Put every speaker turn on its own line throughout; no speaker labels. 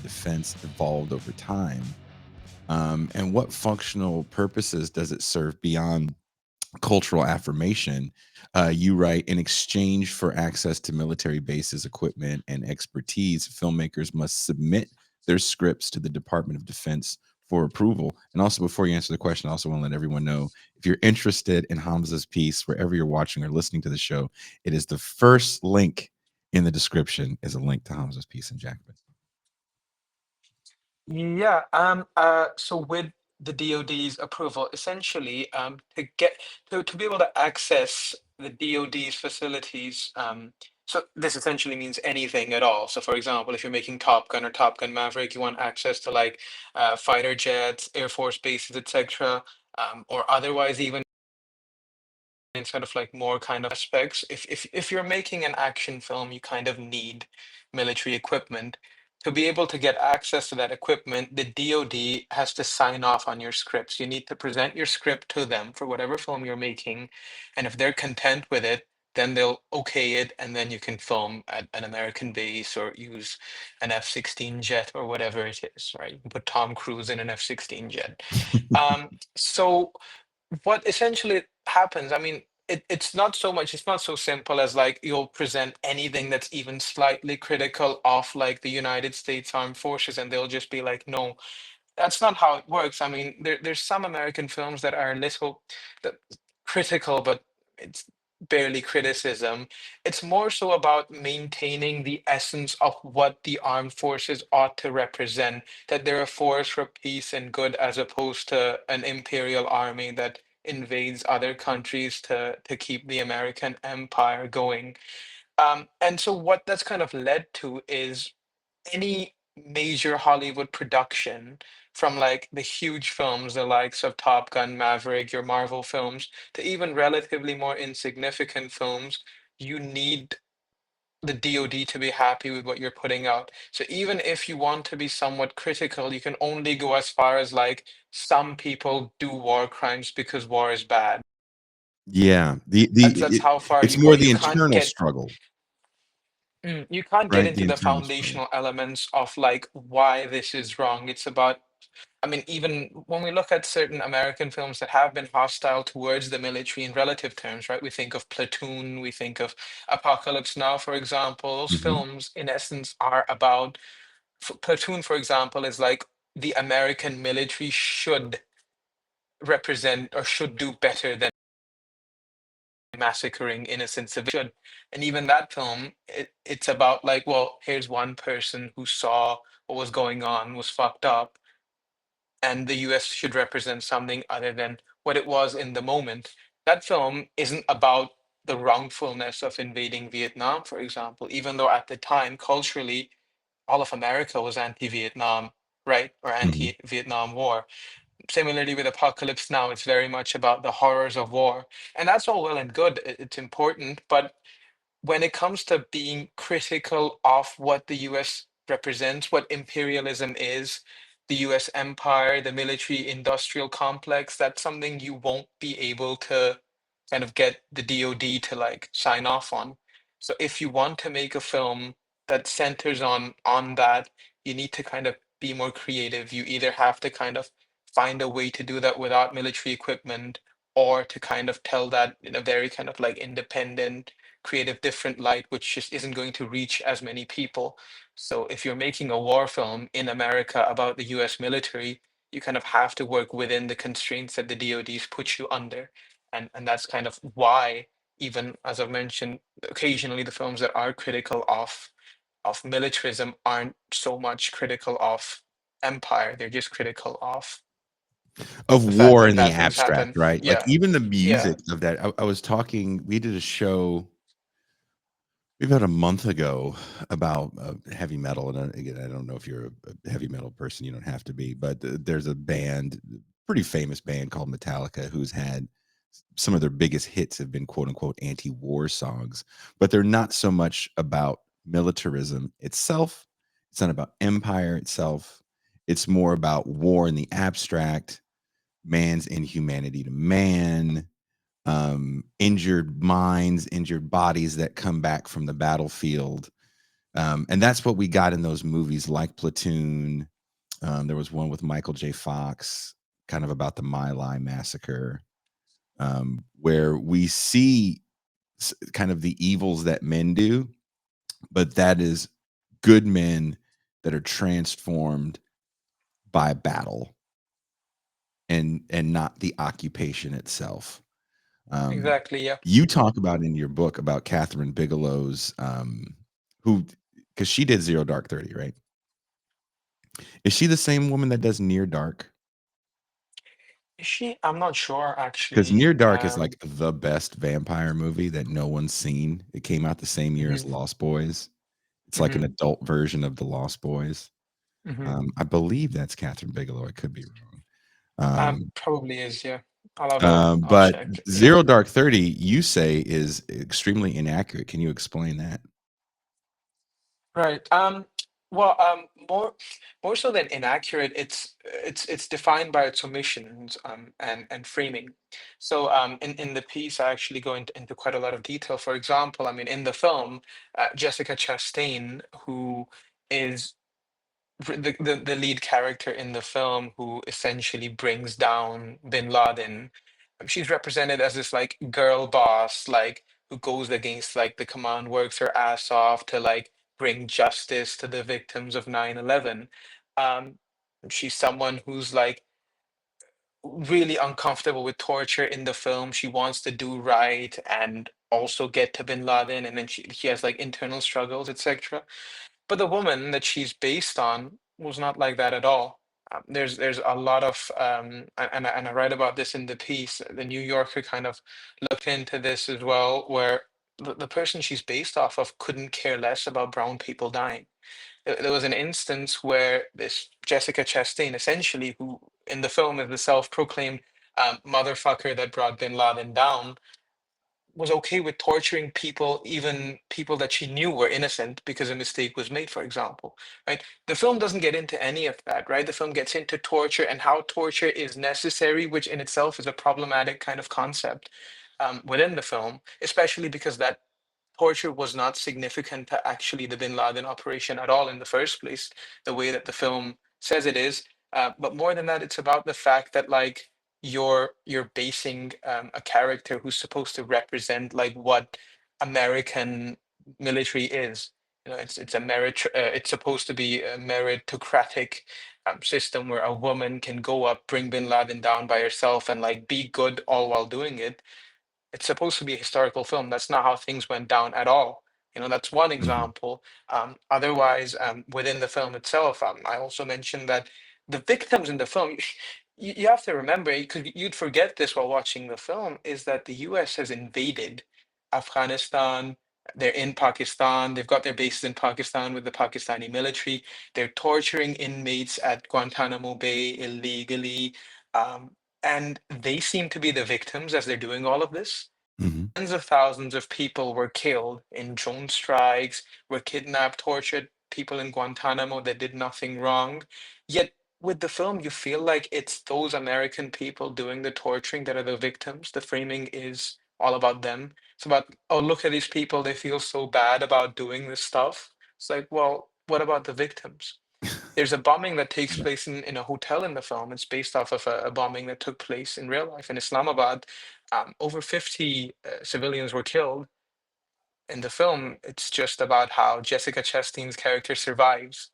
Defense evolved over time? And what functional purposes does it serve beyond cultural affirmation? You write, in exchange for access to military bases, equipment, and expertise, filmmakers must submit their scripts to the Department of Defense for approval. And also, before you answer the question, I also want to let everyone know, if you're interested in Hamza's piece, wherever you're watching or listening to the show, it is the first link in the description is a link to Hamza's piece in Jacobin.
Yeah, so with the DoD's approval, essentially, to be able to access the DoD's facilities, so this essentially means anything at all. So, for example, if you're making Top Gun or Top Gun Maverick, you want access to like fighter jets, Air Force bases, etc., or otherwise even in sort of like more kind of aspects. If you're making an action film, you kind of need military equipment. To be able to get access to that equipment, the DoD has to sign off on your scripts. You need to present your script to them for whatever film you're making, and if they're content with it, then they'll okay it, and then you can film at an American base or use an F-16 jet or whatever it is, right? You can put Tom Cruise in an F-16 jet. So what essentially happens, I mean, it's not so much, it's not so simple as like you'll present anything that's even slightly critical of like the United States Armed Forces and they'll just be like, no, that's not how it works. I mean, there's some American films that are a little that, critical, but it's barely criticism. It's more so about maintaining the essence of what the armed forces ought to represent, that they're a force for peace and good, as opposed to an imperial army that invades other countries to keep the American empire going. And so what that's kind of led to is any major Hollywood production, from like the huge films, the likes of Top Gun, Maverick, your Marvel films, to even relatively more insignificant films, you need the DoD to be happy with what you're putting out. So even if you want to be somewhat critical, you can only go as far as like some people do war crimes because war is bad.
Yeah,
That's how far
it's
you go.
more the
You can't
internal
get
struggle,
you can't get
right? The
into the
internal struggle.
foundational elements of like why this is wrong. It's about, I mean, even when we look at certain American films that have been hostile towards the military in relative terms, right? We think of Platoon, we think of Apocalypse Now, for example. Those
Mhm.
films, in essence, are about Platoon, for example, is like the American military should represent or should do better than massacring innocent civilians. And even that film, it's about like, well, here's one person who saw what was going on, was fucked up, and the US should represent something other than what it was in the moment. That film isn't about the wrongfulness of invading Vietnam, for example, even though at the time, culturally, all of America was anti-Vietnam, right? Or
Mhm.
anti-Vietnam War. Similarly, with Apocalypse Now, it's very much about the horrors of war. And that's all well and good. It's important. But when it comes to being critical of what the US represents, what imperialism is, the US empire, the military industrial complex, that's something you won't be able to kind of get the DoD to like sign off on. So if you want to make a film that centers on that, you need to kind of be more creative. You either have to kind of find a way to do that without military equipment, or to kind of tell that in a very kind of like independent, creative, different light, which just isn't going to reach as many people. So if you're making a war film in America about the US military, you kind of have to work within the constraints that the DoDs put you under. And that's kind of why, even as I've mentioned, occasionally the films that are critical of militarism aren't so much critical of empire. They're just critical of
Of
the fact
war
that
in the
bad things
abstract,
happen.
right? Like,
Yeah.
even the
Yeah.
music of that, I was talking we did a show maybe about a month ago about, heavy metal, and, again, I don't know if you're a heavy metal person, you don't have to be, but, there's a band, pretty famous band called Metallica, who's had some of their biggest hits have been quote unquote anti-war songs, but they're not so much about militarism itself. It's not about empire itself. It's more about war in the abstract, man's inhumanity to man, injured minds, injured bodies that come back from the battlefield, And that's what we got in those movies like Platoon. There was one with Michael J. Fox, kind of about the My Lai massacre, where we see kind of the evils that men do, but that is good men that are transformed by battle and not the occupation itself. Um,
Exactly. Yeah.
you talk about in your book about Catherine Bigelow's, who, because she did Zero Dark 30, right? Is she the same woman that does Near Dark?
Is she? I'm not sure
Because
actually.
Near Dark is like the best vampire movie that no one's seen. It came out the same year as
Mhm,
Lost Boys. It's like an
mhm,
adult version of the Lost Boys.
mhm.
I believe that's Catherine Bigelow. I could be wrong. Um,
Probably is. Yeah. I'll
but
check. Yeah.
Zero Dark 30, you say, is extremely inaccurate. Can you explain that?
Right. Well, more so than inaccurate, it's defined by its omissions and framing. So in the piece, I actually go into quite a lot of detail. For example, I mean, in the film, Jessica Chastain, who is the lead character in the film, who essentially brings down Bin Laden, she's represented as this like girl boss, like who goes against like the command, works her ass off to like bring justice to the victims of 9/11. Um, she's someone who's like really uncomfortable with torture in the film. She wants to do right and also get to Bin Laden, and then she has like internal struggles, etc. But the woman that she's based on was not like that at all. There's a lot of and I write about this in the piece. The New Yorker kind of looked into this as well, where the person she's based off of couldn't care less about brown people dying. There was an instance where this Jessica Chastain, essentially, who in the film is the self-proclaimed motherfucker that brought Bin Laden down, was okay with torturing people, even people that she knew were innocent because a mistake was made, for example, right? The film doesn't get into any of that, right? The film gets into torture and how torture is necessary, which in itself is a problematic kind of concept within the film, especially because that torture was not significant to actually the Bin Laden operation at all in the first place, the way that the film says it is. But more than that, it's about the fact that like you're basing a character who's supposed to represent like what American military is. You know, it's a merit. It's supposed to be a meritocratic system where a woman can go up, bring Bin Laden down by herself, and like be good all while doing it. It's supposed to be a historical film. That's not how things went down at all. You know, that's one
Mhm.
example. Otherwise, within the film itself, I also mentioned that the victims in the film, you have to remember, because you'd forget this while watching the film, is that the US has invaded Afghanistan. They're in Pakistan. They've got their bases in Pakistan with the Pakistani military. They're torturing inmates at Guantanamo Bay illegally. Um, and they seem to be the victims as they're doing all of this.
Mhm.
Tens of thousands of people were killed in drone strikes, were kidnapped, tortured, people in Guantanamo that did nothing wrong. Yet with the film, you feel like it's those American people doing the torturing that are the victims. The framing is all about them. It's about, oh, look at these people. They feel so bad about doing this stuff. It's like, well, what about the victims? There's a bombing that takes
Yeah.
place in a hotel in the film. It's based off of a bombing that took place in real life in Islamabad. Over 50 civilians were killed. In the film, it's just about how Jessica Chastain's character survives,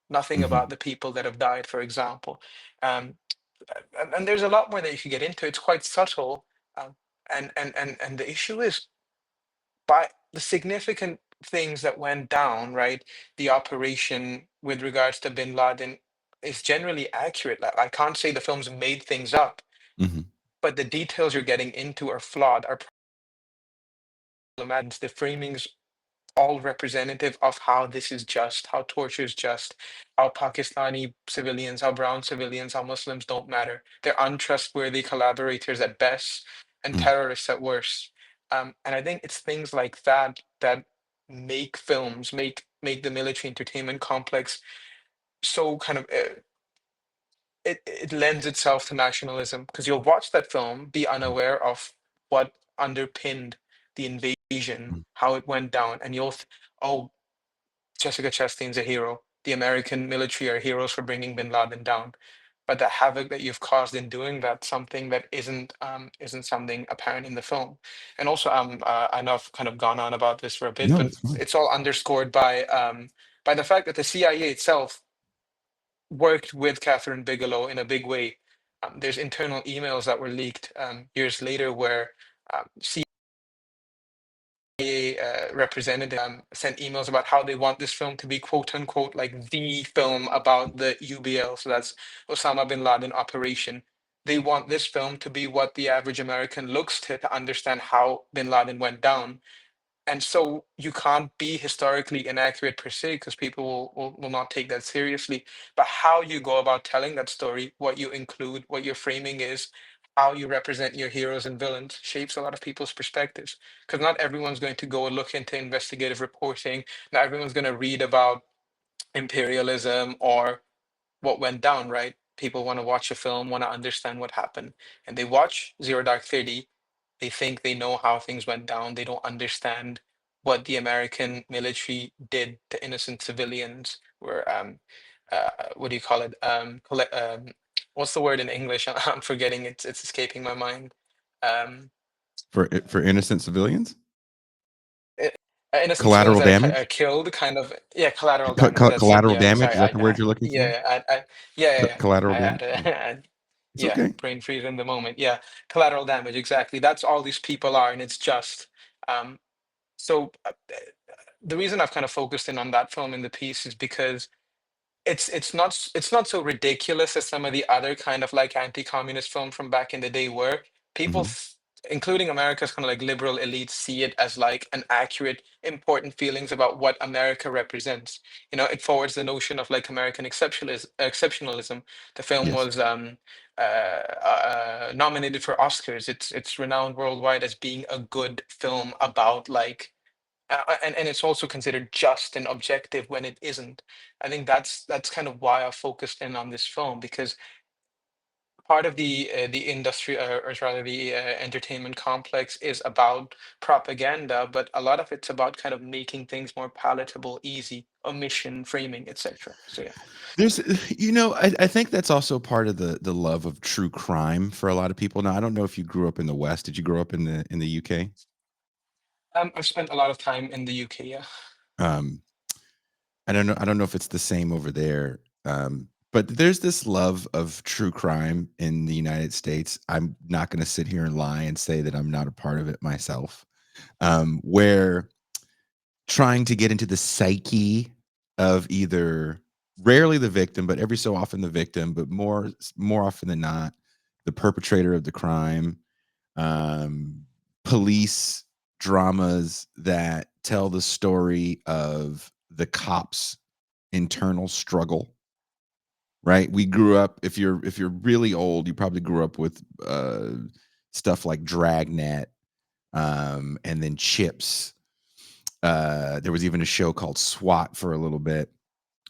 nothing
Mhm.
about the people that have died, for example. Um, and there's a lot more that you could get into. It's quite subtle. Um, and the issue is by the significant things that went down, right? The operation with regards to Bin Laden is generally accurate. Like, I can't say the film's made things up,
Mhm.
but the details you're getting into are flawed, are problematic. The framing's all representative of how this is just, how torture is just, how Pakistani civilians, how brown civilians, how Muslims don't matter. They're untrustworthy collaborators at best and
Mm.
terrorists at worst. And I think it's things like that that make films, make the military entertainment complex so kind of it lends itself to nationalism because you'll watch that film, be
Mm.
unaware of what underpinned the invasion,
Mm.
how it went down, and oh, Jessica Chastain's a hero. The American military are heroes for bringing bin Laden down. But the havoc that you've caused in doing that, something that isn't something apparent in the film. And also, I know I've kind of gone on about this for a bit,
No,
but
it's fine.
it's all underscored by the fact that the CIA itself worked with Catherine Bigelow in a big way. There's internal emails that were leaked years later where CIA representative sent emails about how they want this film to be quote unquote like the film about the UBL. So that's Osama bin Laden operation. They want this film to be what the average American looks to understand how bin Laden went down. And so you can't be historically inaccurate per se because people will not take that seriously. But how you go about telling that story, what you include, what your framing is, how you represent your heroes and villains shapes a lot of people's perspectives. Because not everyone's going to go and look into investigative reporting. Not everyone's going to read about imperialism or what went down, right? People want to watch a film, want to understand what happened. And they watch Zero Dark 30, they think they know how things went down. They don't understand what the American military did to innocent civilians. Were what do you call it? What's the word in English? I'm forgetting. It's escaping my mind. Um,
For innocent civilians,
i- Innocent civilians
collateral
that are
damage.
killed, kind of. Yeah, collateral damage. That's it.
Collateral
Yeah,
damage.
sorry.
Is that the word you're looking for?
Yeah, yeah, yeah.
Collateral
I had
damage. Yeah. It's
yeah,
okay.
brain freeze in the moment. Yeah, collateral damage. Exactly. That's all these people are, and it's just. Um, so the reason I've kind of focused in on that film in the piece is because it's not so ridiculous as some of the other kind of like anti-communist film from back in the day were. People,
Hmm.
including America's kind of like liberal elites, see it as like an accurate, important feelings about what America represents. You know, it forwards the notion of like American exceptionalism. Exceptionalism. The film
Yes.
was nominated for Oscars. It's renowned worldwide as being a good film about like and it's also considered just and objective when it isn't. I think that's kind of why I focused in on this film because part of the industry or rather the entertainment complex is about propaganda, but a lot of it's about kind of making things more palatable, easy, omission, framing, etc. So yeah,
There's, I think that's also part of the love of true crime for a lot of people. Now, I don't know if you grew up in the West. Did you grow up in the UK?
I've spent a lot of time in the UK. Yeah.
Um, I don't know if it's the same over there. But there's this love of true crime in the United States. I'm not going to sit here and lie and say that I'm not a part of it myself. Where trying to get into the psyche of either rarely the victim, but every so often the victim, but more often than not, the perpetrator of the crime. Um, Police dramas that tell the story of the cops' internal struggle. Right? We grew up. If you're really old, you probably grew up with stuff like Dragnet, and then Chips. There was even a show called SWAT for a little bit,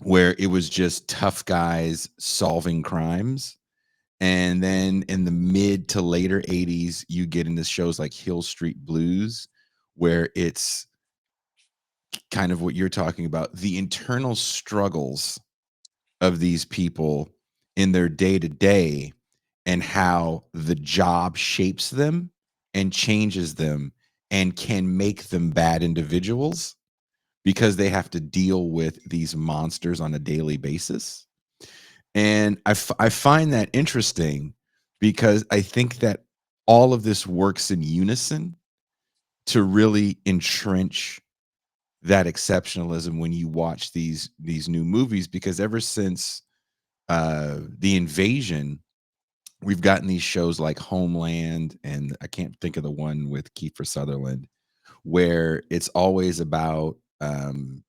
where it was just tough guys solving crimes. And then in the mid to later 80s, you get into shows like Hill Street Blues, where it's kind of what you're talking about, the internal struggles of these people in their day to day and how the job shapes them and changes them and can make them bad individuals because they have to deal with these monsters on a daily basis. And I find that interesting because I think that all of this works in unison to really entrench that exceptionalism when you watch these new movies, because ever since the invasion, we've gotten these shows like Homeland, and I can't think of the one with Kiefer Sutherland, where it's always about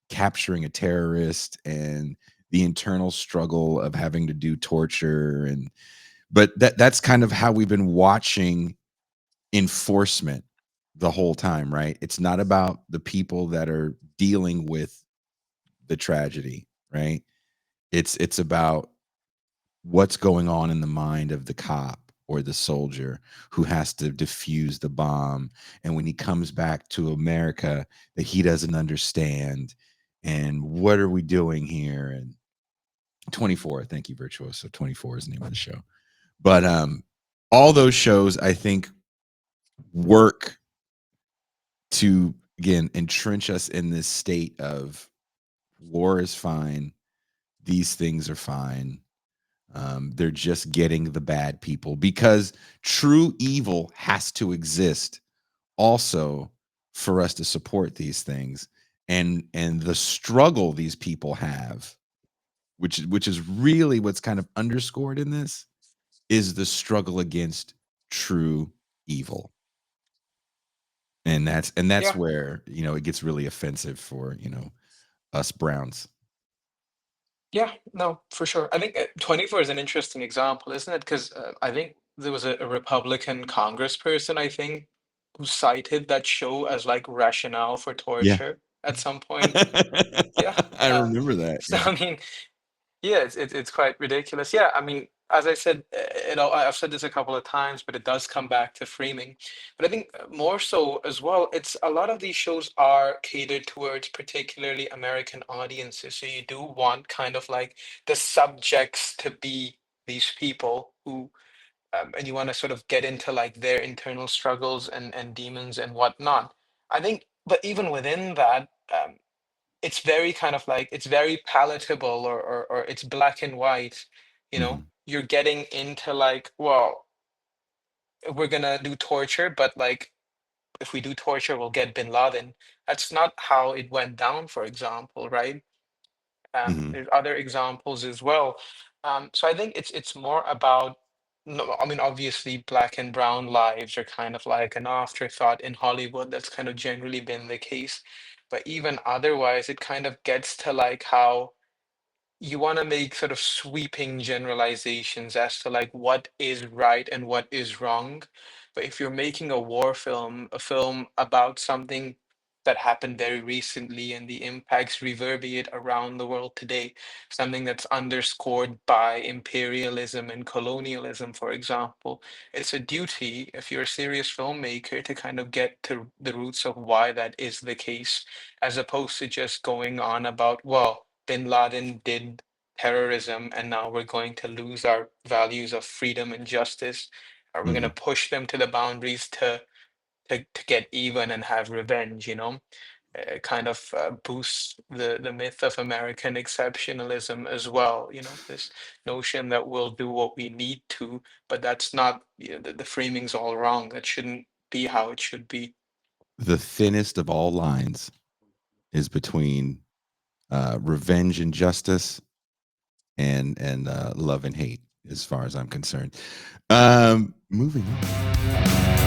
capturing a terrorist and the internal struggle of having to do torture. And but that's kind of how we've been watching enforcement the whole time, right? It's not about the people that are dealing with the tragedy, right? It's about what's going on in the mind of the cop or the soldier who has to defuse the bomb, and when he comes back to America that he doesn't understand, and what are we doing here? And 24, thank you, Virtuoso. 24 is the name of the show. But all those shows, I think, work to, again, entrench us in this state of war is fine, these things are fine. They're just getting the bad people, because true evil has to exist also for us to support these things, and the struggle these people have, which is really what's kind of underscored in this, is the struggle against true evil. And that's
Yeah.
where, it gets really offensive for, us Browns.
Yeah, no, for sure. I think 24 is an interesting example, isn't it? Because I think there was a Republican congressperson, I think, who cited that show as like rationale for
Yeah.
torture at some point. Yeah.
I remember that.
So
Yeah.
I mean, yeah, it's quite ridiculous. Yeah, I mean, as I said, I've said this a couple of times, but it does come back to framing. But I think more so as well, it's a lot of these shows are catered towards particularly American audiences. So you do want kind of like the subjects to be these people who, and you want to sort of get into like their internal struggles and demons and whatnot. I think, but even within that, it's very kind of like it's very palatable, or it's black and white,
Mhm.
you're getting into like, well, we're gonna do torture, but like if we do torture we'll get bin Laden. That's not how it went down, for example, right?
Mhm.
There's other examples as well. So I think it's more about, no, I mean, obviously black and brown lives are kind of like an afterthought in Hollywood. That's kind of generally been the case. But even otherwise, it kind of gets to like how you want to make sort of sweeping generalizations as to like what is right and what is wrong. But if you're making a war film, a film about something that happened very recently and the impacts reverberate around the world today, something that's underscored by imperialism and colonialism, for example, it's a duty, if you're a serious filmmaker, to kind of get to the roots of why that is the case, as opposed to just going on about, well, bin Laden did terrorism, and now we're going to lose our values of freedom and justice. Or we're going to
Mhm.
push them to the boundaries to get even and have revenge, kind of boosts the myth of American exceptionalism as well. This notion that we'll do what we need to, but that's not, the framing's all wrong. That shouldn't be how it should be.
The thinnest of all lines is between revenge and justice, and love and hate, as far as I'm concerned. Moving on.